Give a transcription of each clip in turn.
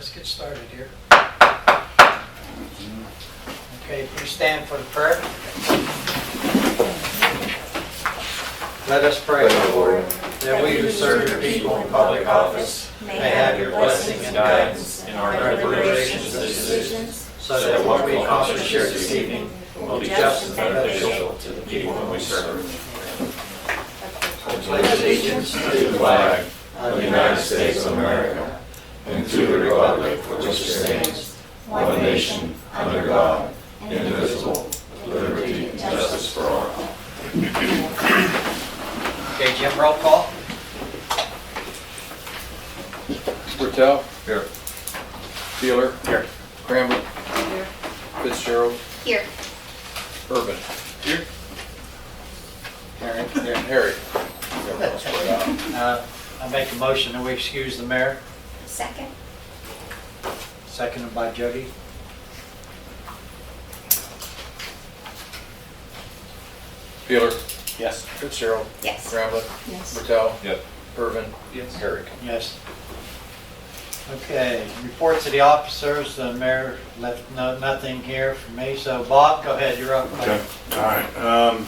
let's get started here. Okay, please stand for the prayer. Let us pray, Lord, that we who serve your people in public office may have your blessing and guidance in our deliberations and decisions, so that what we accomplish here this evening will be just and beneficial to the people whom we serve. I pledge allegiance to the flag of the United States of America and to the republic for which it stands, one nation, under God, indivisible, with liberty and justice for all. Okay, Jim, roll call. Bertel. Here. Feeler. Here. Cranbrook. Here. Fitzgerald. Here. Urban. Here. Harry. And Harry. Everyone spread out. I make a motion that we excuse the mayor, Second. seconded by Jody. Feeler. Yes. Fitzgerald. Yes. Cranbrook. Yes. Bertel. Yep. Urban. Yes. Herrick. Yes. Okay, reports of the officers, the mayor left nothing here for me, so Bob, go ahead, you're up. Okay, all right.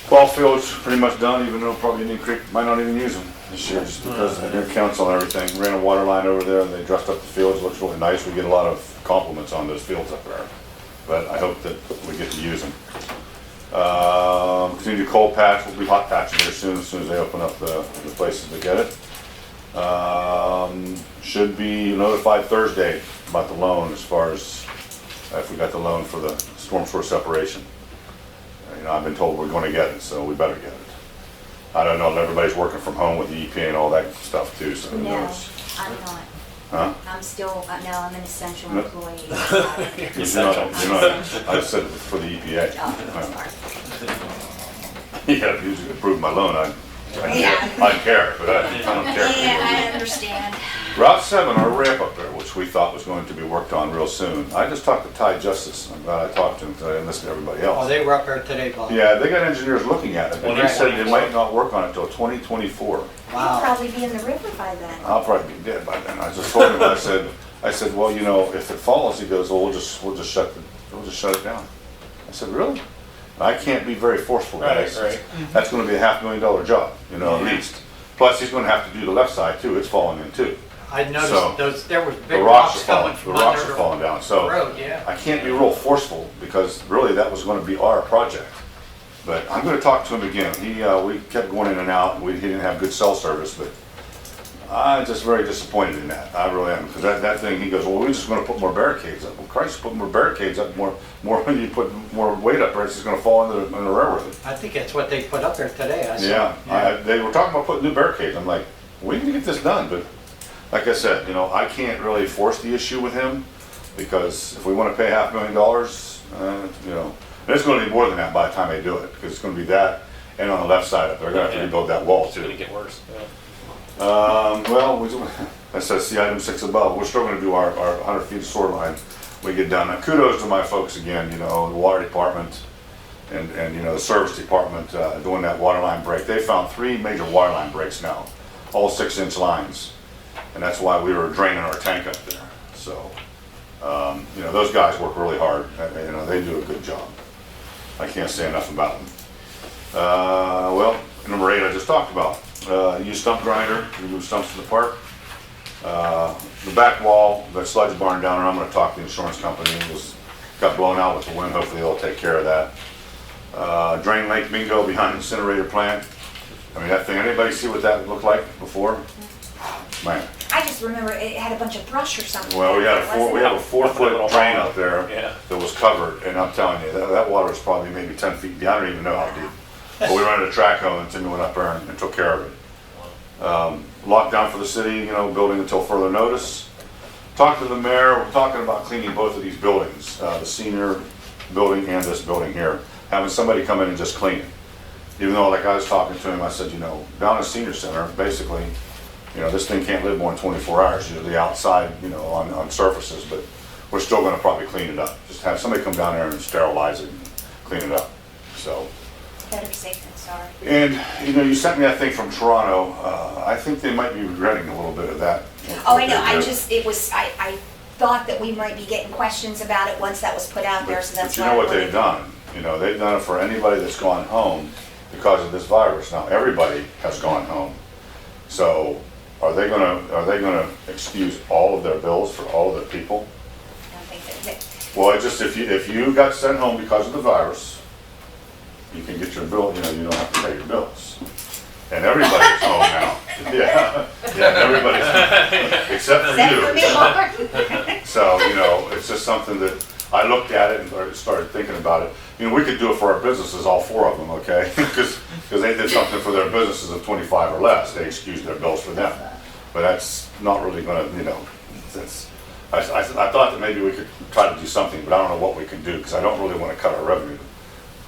Ball field's pretty much done, even though probably Indian Creek might not even use them this year, just because of their council and everything. Ran a water line over there, and they dressed up the fields, looks really nice. We get a lot of compliments on those fields up there, but I hope that we get to use them. Continue to cold patch, we'll be hot patching here soon as they open up the places to get it. Should be notified Thursday about the loan, as far as if we got the loan for the storm sewer separation. You know, I've been told we're going to get it, so we better get it. I don't know if everybody's working from home with the EPA and all that stuff too, so who No, knows? I'm not. Huh? I'm still, no, I'm an essential No. employee. You're not, I said it was for the EPA. Oh, You gotta usually approve my loan, I Yeah. care, but I don't care. Yeah, I understand. Route 7, our ramp up there, which we thought was going to be worked on real soon. I just talked to Ty Justice. I'm glad I talked to him today and listened to everybody Oh, else. they were up there today, Bob. Yeah, they got engineers looking at it, but they said they 2024. might not work on it till 2024. I'll Wow. probably be in the river by then. I'll probably be dead by then. I just told him, I said, well, you know, if it falls, he goes, well, we'll just shut it down. I said, really? I can't be very forceful, guys. Right. That's gonna be a $500,000 job, you know, at least. Plus, he's gonna have to do the left side too, it's falling in too. I So, noticed those, there was The big rocks rocks are coming falling, the from rocks under are falling down, the so road, yeah. I can't be real forceful because really that was gonna be our project. But I'm gonna talk to him again. We kept going in and out, he didn't have good cell service, but I'm just very disappointed in that. I really am, because that thing, he goes, well, we're just gonna put more barricades up. Well, Christ, put more barricades up, more when you put more weight up there, it's just gonna fall into the railroad. I think that's what they put up there today, I Yeah, saw. they were talking about putting new barricades. I'm like, we need to get this done, but like I said, you know, I can't really force the issue with him, because if we wanna pay $500,000, you know, and it's gonna be more than that by the time they do it, because it's gonna be that, and on the left side up there, they're gonna have to rebuild that wall It's too. gonna get worse. Well, that says the item 6 above. We're still gonna do our 100 feet of sewer line. We get done. Now, kudos to my folks again, you know, the water department and you know, the service department, doing that water line break. They found 3 major water line breaks now, all 6-inch lines. And that's why we were draining our tank up there. So, you know, those guys work really hard. You know, they do a good job. I can't say enough about them. Well, number 8 I just talked about. Use stump grinder, remove stumps in the park. The back wall, the sludge barn down there, I'm gonna talk to the insurance company. It got blown out with the wind, hopefully they'll take care of that. Drain lake Mingo behind the incinerator plant. I mean, that thing, anybody see what that looked like before? Man. I just remember it had a bunch of brush or something. Well, we back have there, a wasn't it? 4-foot drain out there Yeah. that was covered, and I'm telling you, that water was probably maybe 10 feet deep. I don't even know how deep. But we rented a track hole and Timmy went up there and took care of it. Lockdown for the city, you know, building until further notice. Talked to the mayor, we're talking about cleaning both of these buildings, the senior building and this building here. Having somebody come in and just clean it. Even though, like I was talking to him, I said, you know, down at senior center, basically, you know, this thing can't live more than 24 hours, usually outside, you know, on surfaces, but we're still gonna probably clean it up. Just have somebody come down there and sterilize it and clean it up, so. Better safe than sorry. And, you know, you sent me that thing from Toronto. I think they might be regretting a little bit of that. Oh, what I know, they do. I thought that we might be getting questions about it once that was put out there, so But that's you why. know I what wanted- they've done? You know, they've done it for anybody that's gone home because of this virus. Now, everybody has gone home. So are they gonna excuse all of their bills for all of their people? I don't think that, Well, it just, if you got sent home because of the virus, you can get your bill, you know, you don't have to pay your bills. And everybody's home now. Yeah, everybody's home, except for except you. for me, Mark. So, you know, it's just something that, I looked at it and started thinking about it. You know, we could do it for our businesses, all four of them, okay? Because they did something for their businesses of 25 or less, they excused their bills for them. But that's not really gonna, you know, I thought that maybe we could try to do something, but I don't know what we can do, because I don't really want to cut our revenue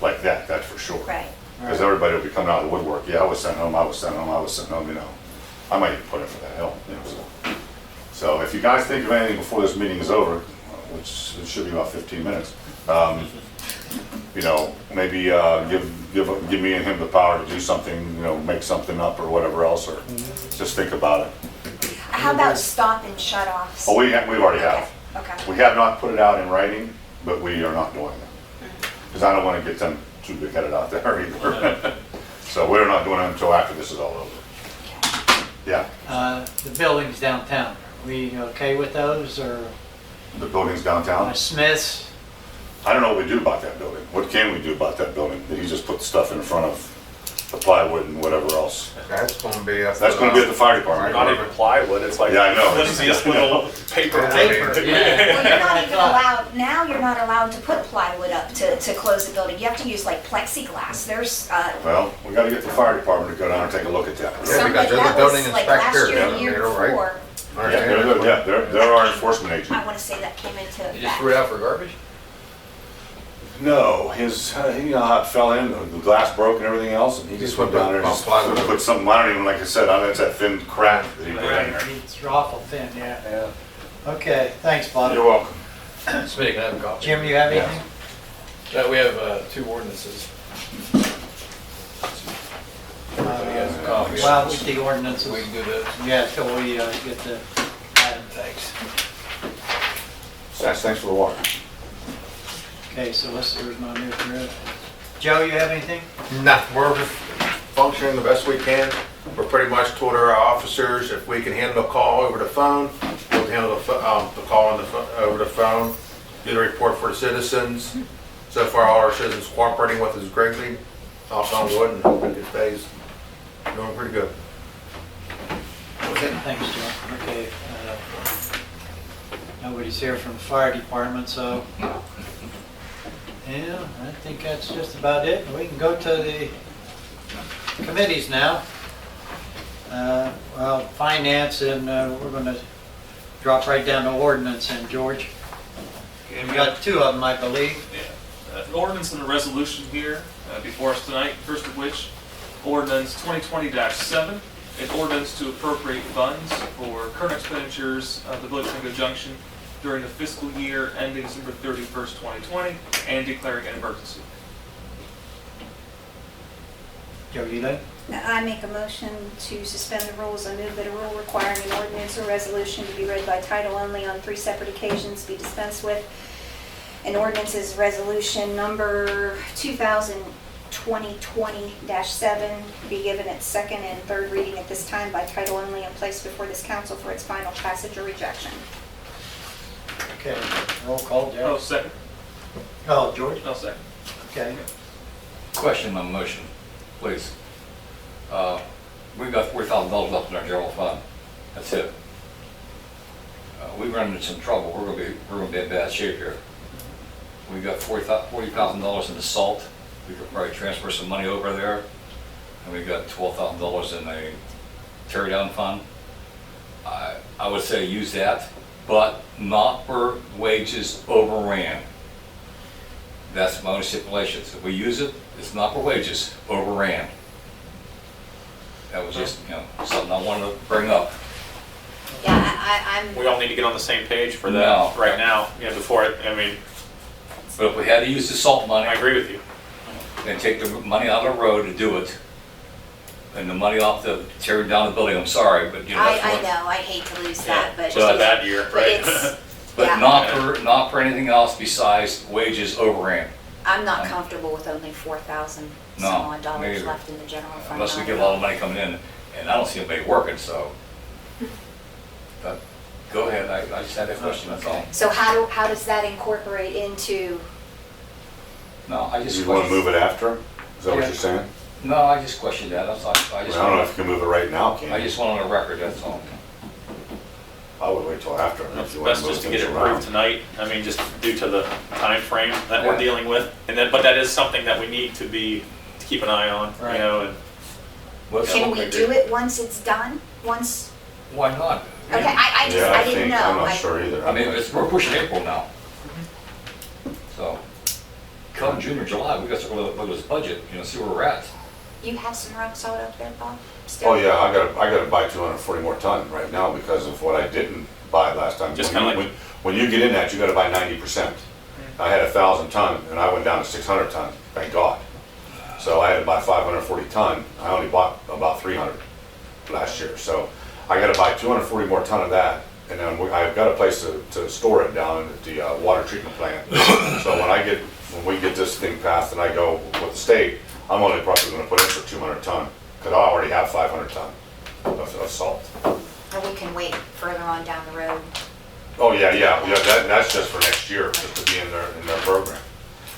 like that, that's for sure. Right. Because everybody will be coming out of the woodwork, yeah, I was sent home, I was sent home, I was sent home, you know. I might even put in for that help, you know, so. So if you guys think of anything before this meeting is over, which it should be about 15 minutes, you know, maybe give me and him the power to do something, you know, make something up or whatever else, or just think about it. How about stop and shut offs? Oh, we already have. Okay. We have not put it out in writing, but we are not doing it. Because I don't want to get them too big headed out there either. So we're not doing it until after this is all over. Yeah, The buildings downtown, we okay with those, or the buildings downtown. Smith's? I don't know what we do about that building. What can we do about that building? Did he just put the stuff in front of the plywood and whatever else? That's gonna be. That's going to be at the fire department. Not even plywood, it's like Yeah, I know. flimsiest little paper. Paper, yeah. Well, you're not even allowed, now you're not allowed to put plywood up to close the building. You have to use like plexiglass. There's, Well, we got to get the fire department to go down and take a look at that. Yeah, some, because but there's a that building was like last inspector year, down the year there, right? before. Yeah, they're our enforcement agent. I want to say that came into You just effect. threw it out for garbage? No, you know how it fell in, the glass broke and everything else, and he just went down there and just put something, I don't even, like I said, I know it's that thin crack that he put in there. It's awful thin, yeah. Okay, thanks, Bob. You're welcome. Speaking, I have a copy. Jim, you have Yeah. anything? We have two ordinances. Everybody has a copy. Well, with the ordinances, We can do this. yeah, till we get the item. Thanks. Thanks for the water. Okay, solicitor's not here for it. Joe, you have anything? Nah, we're functioning the best we can. We're pretty much told our officers if we can handle a call over the phone, we'll handle the call on over the phone, do the report for the citizens. So far, all our citizens cooperating with us greatly. Knock on wood and hoping it stays doing pretty good. Thanks, Joe. Okay. Nobody's here from the fire department, so. Yeah, I think that's just about it. We can go to the committees now. Well, finance, and we're going to drop right down to ordinance, and George. We got two of them, I believe. Yeah, an ordinance and a resolution here before us tonight, first of which, ordinance 2020-7, an ordinance to appropriate funds for current expenditures of the Village of Mingo Junction during the fiscal year ending December 31st, 2020, and declaring an emergency. Joe, you like? Now, I make a motion to suspend the rules. I move that a rule requiring an ordinance or resolution to be read by title only on 3 separate occasions be dispensed with. An ordinance is resolution number 2020-7 be given its second and third reading at this time by title only and placed before this council for its final passage or rejection. Okay, roll call, Oh, Joe. second. Oh, George? No, second. Okay. Question on the motion, please. We've got $40,000 left in our general fund. That's it. We run into some trouble. We're gonna be in bad shape here. We've got $40,000 in the salt. We could probably transfer some money over there. And we've got $12,000 in a tear down fund. I would say use that, but not for wages overran. That's my only stipulations. If we use it, it's not for wages, overran. That was just, something I wanted to bring up. Yeah, I'm. We all need to get on the same page for that No. right now, before it, But if we had to use the salt I money agree with you. and take the money out of the road to do it, and the money off the tearing down the building, I'm sorry, but you know, that's I what. know, I hate to lose that, but. So not that year, but right? it's- But yeah. not for anything else besides wages overran, I'm not comfortable with only 4,000 No, some odd me dollars either. left in the general fund. unless we get a lot of money coming in, and I don't see anybody working, so. But, go ahead, I just had that question, that's all. So how does that incorporate into, No, I just You want to questioned, move it after? Is that what Yeah. you're saying? no, I just questioned that, that's all, I mean, I don't know if you can move it right now, can I you? just want on the record, that's all. I would wait till after, if It's you want best to move just to get things it around. approved tonight, I mean, just due to the time frame that we're Yeah. dealing with. And then, but that is something that we need to keep an eye on, you Right. know, and What's- can we do it once it's done? Once, Why not? okay, I just, Yeah, I I didn't think, know. I'm not sure either. I mean, we're pushing April now. So, come June or July, we got to look at this budget, you know, see where we're at. You have some rock salt up there, Bob? Still? Oh, yeah, I gotta buy 240 more ton right now because of what I didn't buy last time. Just When kinda you- like- When you get in that, you gotta buy 90%. I had 1,000 ton and I went down to 600 ton, thank God. So I had to buy 540 ton, I only bought about 300 last year. So I gotta buy 240 more ton of that, and then I've got a place to store it down at the water treatment plant. So when we get this thing passed and I go with the state, I'm only probably gonna put in for 200 ton, because I already have 500 ton of salt. Or we can wait further on down the road. Oh, yeah, that's just for next year, just to be in their program.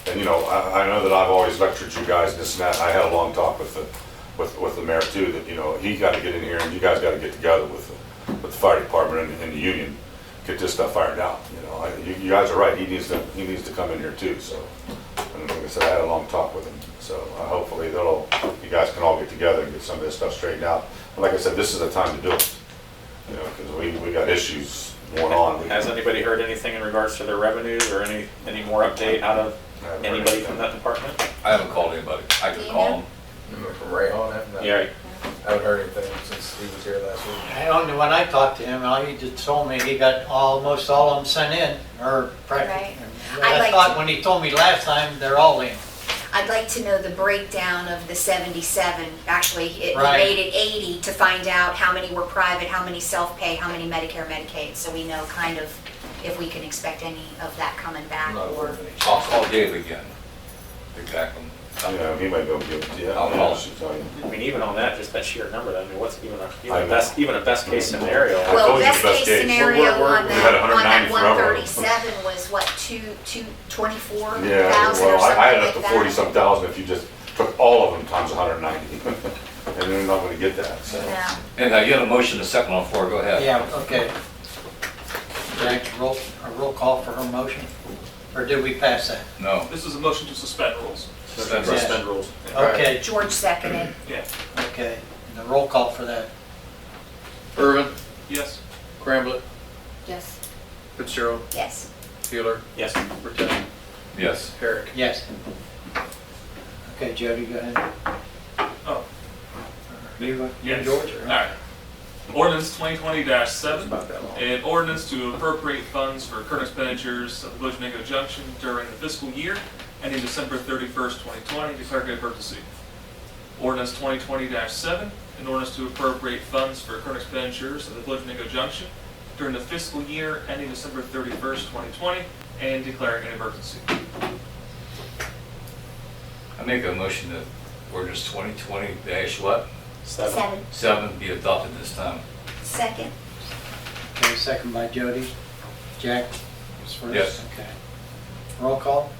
And, you know, I know that I've always lectured you guys this and that. I had a long talk with the mayor too, that, you know, he got to get in here and you guys got to get together with the fire department and the union, get this stuff fired out, you know. You guys are right, he needs to come in here too, so. And like I said, I had a long talk with him, so hopefully you guys can all get together and get some of this stuff straightened out. And like I said, this is the time to do it, you know, because we got issues going on. has anybody heard anything in regards to their revenues or any more update out of anybody from that department? I haven't called anybody, I could call them. From Ray on it? Yeah, I haven't heard anything since he was here last week. When I talked to him, he just told me he got almost all of them sent in, or Right. practically. I'd I like thought to- when he told me last time, they're all in. I'd like to know the breakdown of the 77. Actually, we Right. made it 80 to find out how many were private, how many self-pay, how many Medicare, Medicaid, so we know kind of if we can expect any of that coming back Not or. aware of any. I'll call Dave again. Exactly. You know, he might go give it to you. I'll call. She'll tell you. I mean, even on that, just that sheer number, I mean, what's I know. even a best case scenario? I Well, told you best the best case case. scenario on we had that 190 forever. 137 was what, 24,000 Yeah, or something well, I had it like up to that? 40-some thousand if you just took all of them times 190. And you're not gonna get that, so. Yeah. And you have a motion to second on the floor, go ahead. Yeah, okay. Jack, a roll call for her motion? Or did we pass that? No. This is a motion to suspend rules. Suspend Yeah. Suspend rules. Okay, George seconded. Yeah. okay. The roll call for that. Irvin, Yes. Cramblett, Yes. Fitzgerald, Yes. Keeler, Yes. Burtell, Yes. Herrick. Yes. Okay, Jody, go ahead. Oh, You, yes. George? All right. Ordinance 2020-7. About that long. An ordinance to appropriate funds for current expenditures of the Village of Mingo Junction during the fiscal year ending December 31st, 2020, declaring an emergency. Ordinance 2020-7, an ordinance to appropriate funds for current expenditures of the Village of Mingo Junction during the fiscal year ending December 31st, 2020, and declaring an emergency. I make a motion that ordinance 2020 dash what? 7. 7 be adopted this time. Second. Okay, second by Jody. Jack was first? Yes. Okay. Roll call?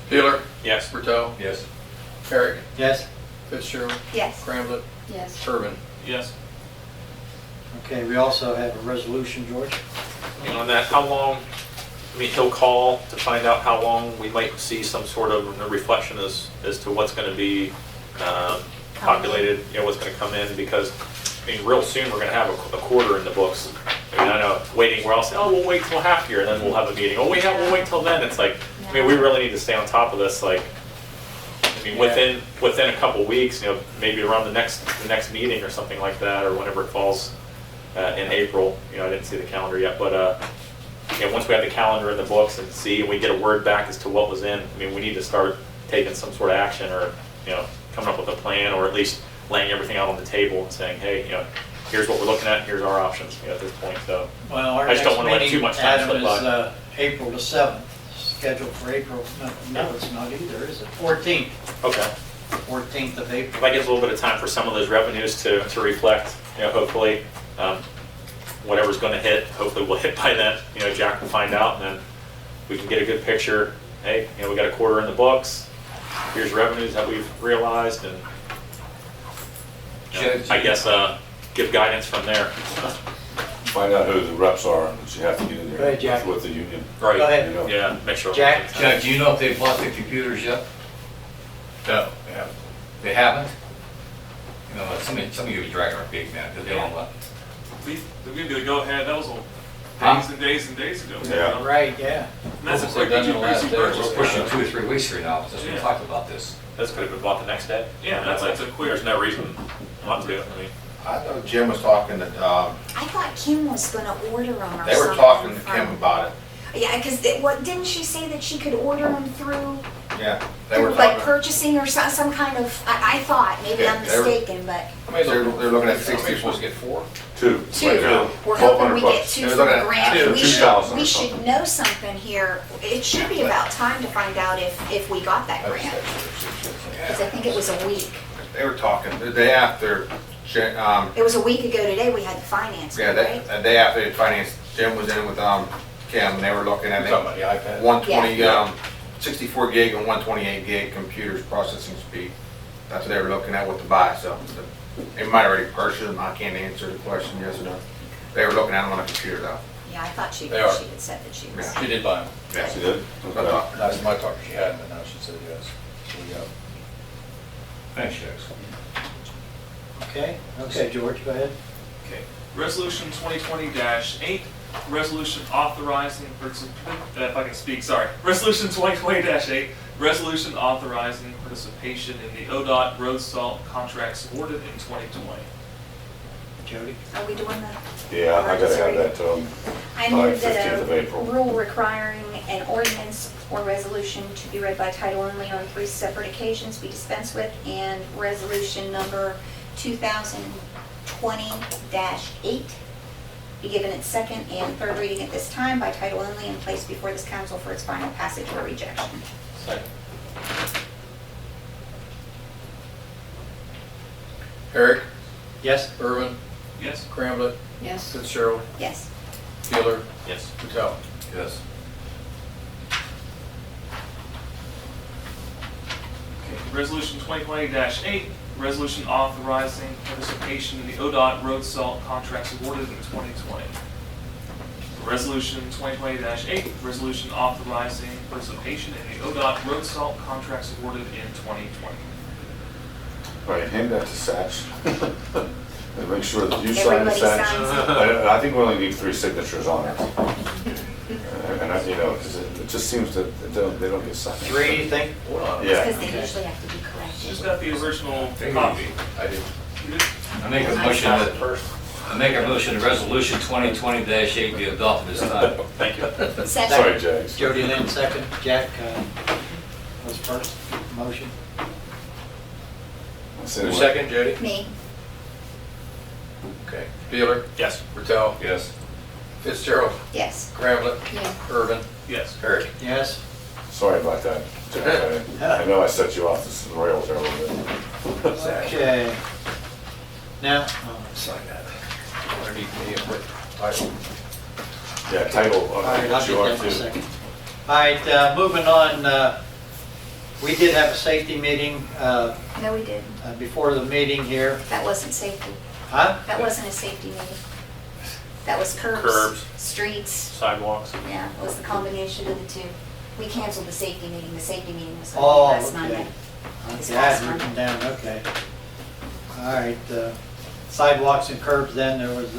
Keeler, Yes. Burtell, Yes. Herrick, Yes? Fitzgerald, Yes. Cramblett, Yes. Irvin. Yes. Okay, we also have a resolution, George. And on that, how long, I mean, he'll call to find out how long we might see some sort of a reflection as to what's going to be populated, you know, what's going to come in, because, I mean, real soon, we're going to have a quarter in the books. I mean, I know, waiting, we're all saying, oh, we'll wait till half year, and then we'll have a meeting. Oh, we'll wait till then. It's like, I mean, we really need to stay on top of this, like, I mean, within a couple weeks, you know, maybe around the next meeting or something like that, or whenever it falls in April. You know, I didn't see the calendar yet, but you know, once we have the calendar in the books and we get a word back as to what was in, I mean, we need to start taking some sort of action, or, you know, coming up with a plan, or at least laying everything out on the table and saying, hey, here's what we're looking at, here's our options, at this point, so. Well, our I just don't next wanna let too meeting, much time Adam, slip is by. April the 7th, scheduled for April, no, it's not either, is it? 14th, Okay. 14th of April. That gives a little bit of time for some of those revenues to reflect, hopefully, whatever's gonna hit, hopefully will hit by then. Jack will find out, and then we can get a good picture. Hey, we got a quarter in the books, here's revenues that we've realized, and I guess, give guidance from there. Find out who the reps are that you have to get in Go ahead, there Jack. with the union. Right. Go ahead. You know. Yeah, make sure. Jack? Jack, do you know if they bought the computers yet? No, they haven't. They haven't? Some of you are dragging our feet, man, because they don't let. We gave you the go-ahead, that was Huh? days and days and days ago. Yeah. Right, yeah. And that's a What was quick, it done in the last easy day or purchase. We're pushing 2 or 3 weeks here now, since we Yeah. talked about this. This could have been bought the next day. Yeah, that's a quick. There's no reason not to. I know Jim was talking to, I thought Kim was gonna order them or something. they were talking to from- Kim about it. Yeah, because didn't she say that she could order them through, Yeah, they were like talking. purchasing or some kind of, I thought, maybe Yeah, I'm they were- mistaken, but They're looking at Are we supposed 64. to get 4? Two. two. Right now. We're hoping we get $1,200. two They're for looking the at grant. two, We 2,000 or we should something. know something here. It should be about time to find out if we got that grant. Because I think it was a week. They were talking, the day after, It was a week ago today we had the finance, yeah, right? the day after the finance, Jim was in with, Kim, and they were looking at You're talking about the iPad? 120, Yeah. 64 gig and 128 gig computers processing speed. That's what they were looking at what to buy, so they might already purchased them, I can't answer the question, yes or no. They were looking at them on a computer though. Yeah, I thought she They are. had said that she was. Yeah. She did buy them. Yeah. She did? That's what I thought. Last time I talked, she hadn't, but now she said yes. So we got 'em. Thanks, Jack. Okay, George, go ahead. Okay. Resolution 2020-8, resolution authorizing, if I can speak, sorry. Resolution 2020-8, resolution authorizing participation in the ODOT road salt contracts awarded in 2020. Jody? Are we doing that? Yeah, I gotta have that, I by move that 15th of April. a rule requiring an ordinance or resolution to be read by title only on 3 separate occasions be dispensed with, and resolution number 2020-8 be given its second and third reading at this time by title only and placed before this council for its final passage or rejection. Second. Eric, Yes? Irvin, Yes? Cramblett, Yes. Fitzgerald, Yes. Keeler, Yes. Patel. Yes. Resolution 2020-8, resolution authorizing participation in the ODOT road salt contracts awarded in 2020. Resolution 2020-8, resolution authorizing participation in the ODOT road salt contracts awarded in 2020. All right, hand that to Satch. And make sure that you sign it, Everybody Satch. signs it. I think we only need 3 signatures on it. And I, because it just seems that they don't get signed. 3, you think? Hold on. Yeah. Because they usually have to be corrected. Just got the original Take it copy. easy. I did. You did? I make a motion that, I make a motion that resolution 2020-8 be adopted this time. Thank you. Sorry, Second. Jags. Jody Lynn, second. Jack was first. Motion. Who's second, Jody? Me. Okay. Keeler, Yes. Patel, Yes. Fitzgerald, Yes. Cramblett, Yeah. Irvin, Yes. Eric. Yes? Sorry about that, Jack. I know I set you off the rails there a little bit. Okay. Now, Sign that. Underneath me and put title. Yeah, title. all right, I'll you get are that in a too. second. All right, moving on, we did have a safety meeting No, we didn't. before the meeting here. That wasn't safety. Huh? That wasn't a safety meeting. That was curbs. Curbs. Streets. Sidewalks. Yeah, it was the combination of the two. We canceled the safety meeting. The safety meeting was Oh, last okay. Monday. It's Okay, I had last written Monday. down, okay. All right, sidewalks and curbs then, there was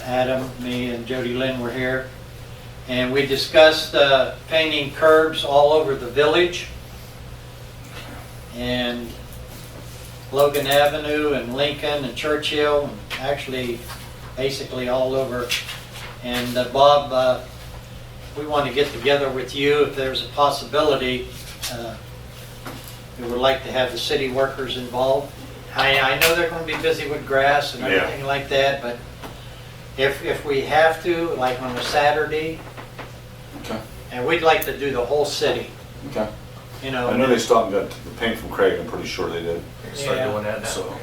Adam, me, and Jody Lynn were here. And we discussed painting curbs all over the village. And Logan Avenue and Lincoln and Churchill, and actually basically all over. And Bob, we want to get together with you if there's a possibility we would like to have the city workers involved. I know they're gonna be busy with grass and Yeah. everything like that, but if we have to, like on a Saturday, Okay. and we'd like to do the whole city, Okay. you know. I know they stopped and got the paint from Craig, I'm pretty sure they did, Start Yeah. doing that now. so.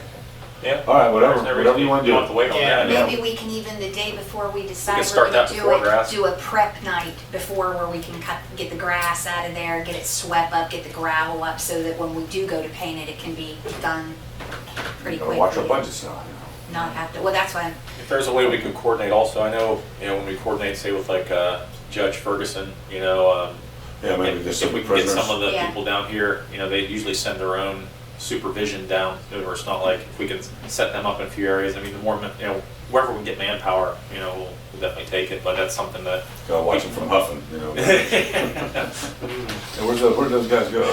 Yeah. All right, whatever, There's no whatever reason you wanna don't have to do. wait on Yeah. that. Maybe we can even, the day before we decide can we're start gonna that before grass. do a prep night before where we can get the grass out of there, get it swept up, get the gravel up, so that when we do go to paint it, it can be done pretty Gotta quickly. watch our budgets now. Not have to, well, that's why I'm, If there's a way we could coordinate also, I know, when we coordinate, say with like Judge Ferguson, Yeah, maybe just if some we can get some prisoners. of the Yeah. people down here, they usually send their own supervision down, or it's not like if we can set them up in a few areas, I mean, the more, wherever we can get manpower, we'll definitely take it, but that's something that. Gotta watch them from huffing, Hey, where'd those guys go?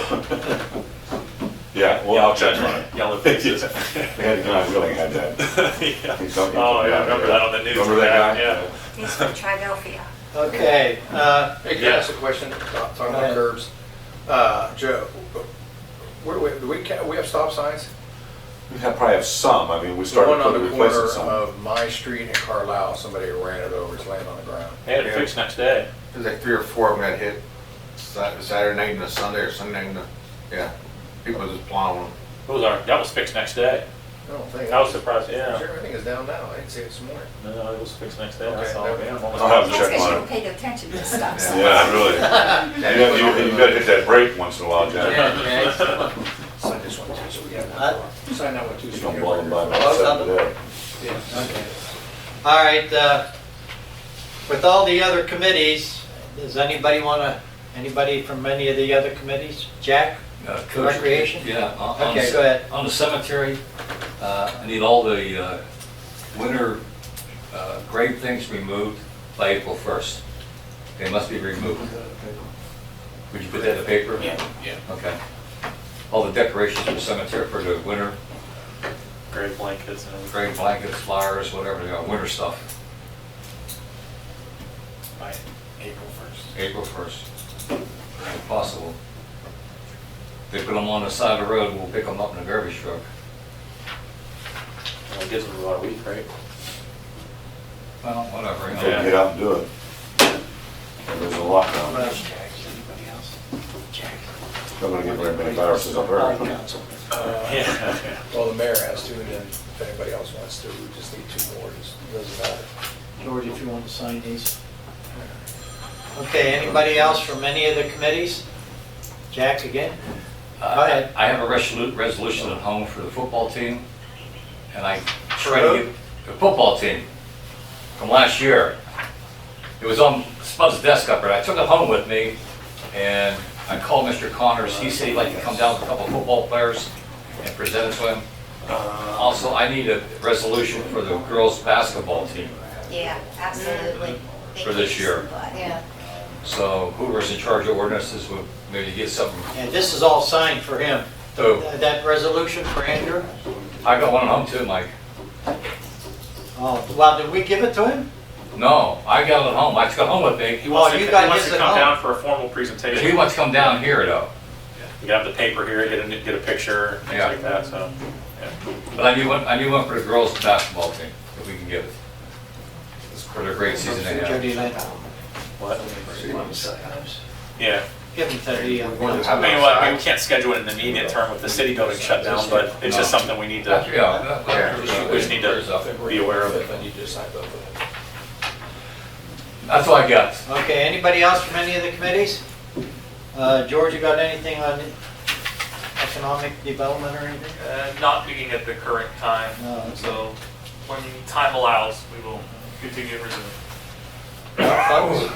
Yeah, well, I'll check on it. Yellow faces. They had a guy, Willing had that. Yeah. He's up- Oh, yeah, I remember that on the news. Remember that guy? Yeah. it's from Tridelphia. Okay, Hey, can I ask a question, talking Go about ahead. curbs? Joe, do we have stop signs? We probably have some, I mean, we The started one on putting, the corner replacing some. of my street and Carlisle, somebody ran it over, it's laying on the ground. They had it fixed next day. There's like 3 or 4 of them got hit Saturday night and a Sunday or Sunday night and yeah. People just plowing them. That was fixed next day. I don't think. I was surprised, yeah. Sure, everything is down now, I didn't see it this morning. No, it was fixed next day. I Okay, saw never it. Yeah, mind. almost- I'll have to That's check because you on don't it. pay no attention to stop signs. Yeah, really. You gotta hit that brake once in a while, Jack. Sign this one too, so we have. What? Sign that one too. You so don't we blow have them by record. about 7 today. Yeah. Okay. All right, with all the other committees, does anybody from any of the other committees? Jack? Coach, Recreation? Yeah. Okay, go ahead. On the cemetery, I need all the winter grave things removed by April 1st. They must be removed. Would you put that in the paper? Yeah. Okay. All the decorations for the cemetery for the winter, Grave blankets and everything. grave blankets, flowers, whatever, winter stuff, By April 1st. April 1st, if possible. They put them on the side of the road, we'll pick them up in a garbage truck. Well, it gives them about a week, right? Well, whatever, If you they know. can get out and do it. There's a lot down there. Anybody else? Jack? Not gonna get very many viruses up there. Council. Yeah. Well, the mayor has to, and then if anybody else wants to, we just need 2 more, it doesn't matter. George, if you want to sign these. Okay, anybody else from any of the committees? Jack again? Go ahead. I have a resolution at home for the football team, and I For tried to who? get the football team from last year. It was on Spud's desk up there. I took it home with me, and I called Mr. Connors. He said he'd like to come down with a couple of football players and present it to him. Also, I need a resolution for the girls' basketball team. Yeah, absolutely. For this year. Yeah. So whoever's in charge of ordinances would maybe get something. And this is all signed for him. Oh, That resolution for Andrew? I got one at home too, Mike. Oh, well, did we give it to him? No, I got it at home. I took it home with me. He wants Oh, to, you got he wants his to at come home. down for a formal He presentation. wants to come down here though. You have the paper here, get a picture, things Yeah. like that, so. yeah. But I need one for the girls' basketball team, if we can get it. For their great season they have. Jody Lynn. What? Yeah. Give him to the, I mean, well, we can't schedule it in the immediate term with the city building shut down, but it's just something we need to, we just need to be aware of it. And you just sign both of them. That's all I got. okay, anybody else from any of the committees? George, you got anything on economic development or anything? Not meeting at the current time, No. so when time allows, we will continue to resume. No, folks?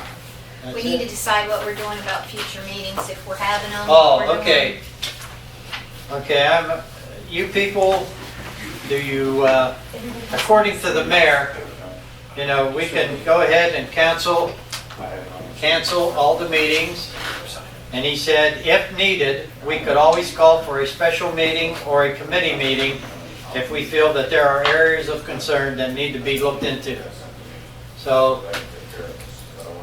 We That's need to it? decide what we're doing about future meetings, if we're having them. Oh, what we're okay. doing. Okay, you people, do you, according to the mayor, we can go ahead and cancel all the meetings. And he said, if needed, we could always call for a special meeting or a committee meeting if we feel that there are areas of concern that need to be looked into. So,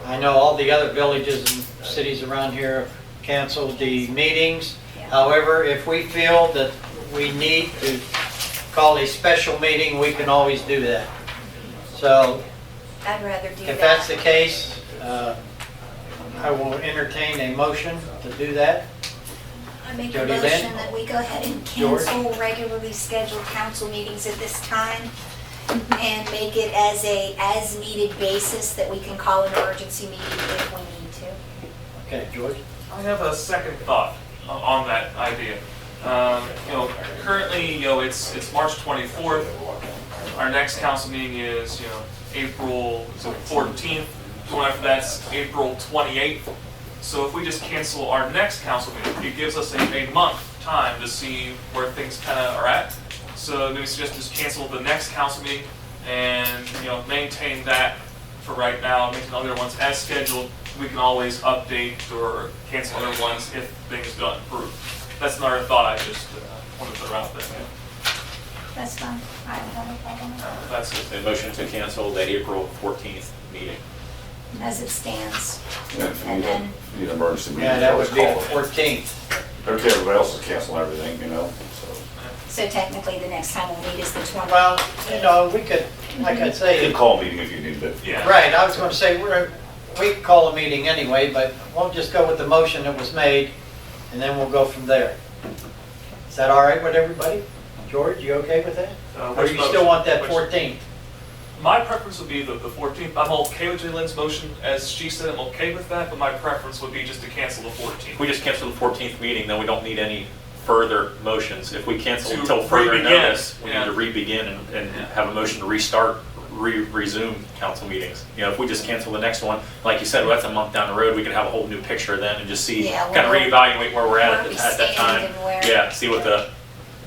I know all the other villages and cities around here have canceled the meetings. However, if we feel that we need to call a special meeting, we can always do that. So I'd rather do that. if that's the case, I will entertain a motion to do that. I make a Jody Lynn? motion that we go ahead and George? cancel regularly scheduled council meetings at this time and make it as a as-needed basis that we can call an emergency meeting if we need to. Okay, George? I have a second thought on that idea. Currently, it's March 24th. Our next council meeting is, April 14th. The one after that's April 28th. So if we just cancel our next council meeting, it gives us a month time to see where things kind of are at. So maybe suggest just cancel the next council meeting and, maintain that for right now, maintain other ones as scheduled. We can always update or cancel other ones if things don't improve. That's another thought I just wanted to throw out there. That's fine. I don't have a problem with that. That's it. A motion to cancel the April 14th meeting. As it stands. Yeah, if you And need then, an emergency meeting. Yeah, that would be the call it. 14th. Okay, everybody else is canceling everything, so. so technically, the next time we'll meet is the 20th. Well, we could, like I You say, can call a meeting if you need it. Yeah. right, I was going to say, we could call a meeting anyway, but we'll just go with the motion that was made, and then we'll go from there. Is that all right with everybody? George, you okay with that? Or Which you still want that motion? 14th? My preference would be the 14th. I'm okay with Jaylen's motion. As she said, I'm okay with that, but my preference would be just to cancel the 14th. If we just cancel the 14th meeting, then we don't need any further motions. If we cancel To until further re-begin, notice, we need yeah. to re-begin and have a motion to restart, resume council meetings. If we just cancel the next one, like you said, well, that's a month down the road, we could have a whole new picture then and just see, Yeah, kind of well, reevaluate where we're at where we at that stand time. and where- Yeah, see what the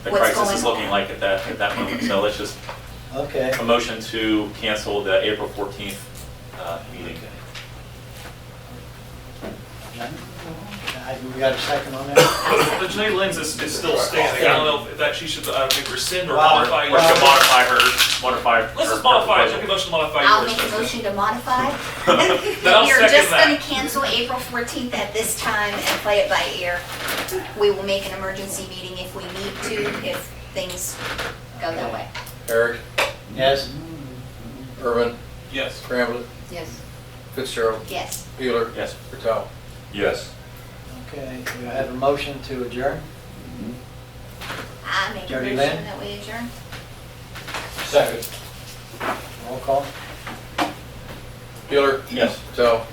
What's crisis is going looking on. like at that moment. So let's just, Okay. a motion to cancel the April 14th meeting. We got a second on that? The Jaylen's is still standing. I don't know if that she should maybe rescind or Well, modify Or should yours. modify Let's her just modify it. proposal. Make a motion to modify I'll yours. make a motion to modify. Then I'll We are second just that. going to cancel April 14th at this time and play it by ear. We will make an emergency meeting if we need to, if things go that way. Eric, Yes? Irvin, Yes. Bramlett, Yes. Fitzgerald, Yes. Wheeler, Yes. Patel. Yes. Okay, do I have a motion to adjourn? I make a Jody motion Lynn? that we adjourn. Second. Roll call? Wheeler. Yes. Patel.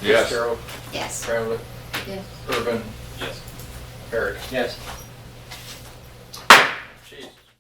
Yes. Fitzgerald, Yes. Bramlett, Yes. Irvin, Yes. Eric. Yes.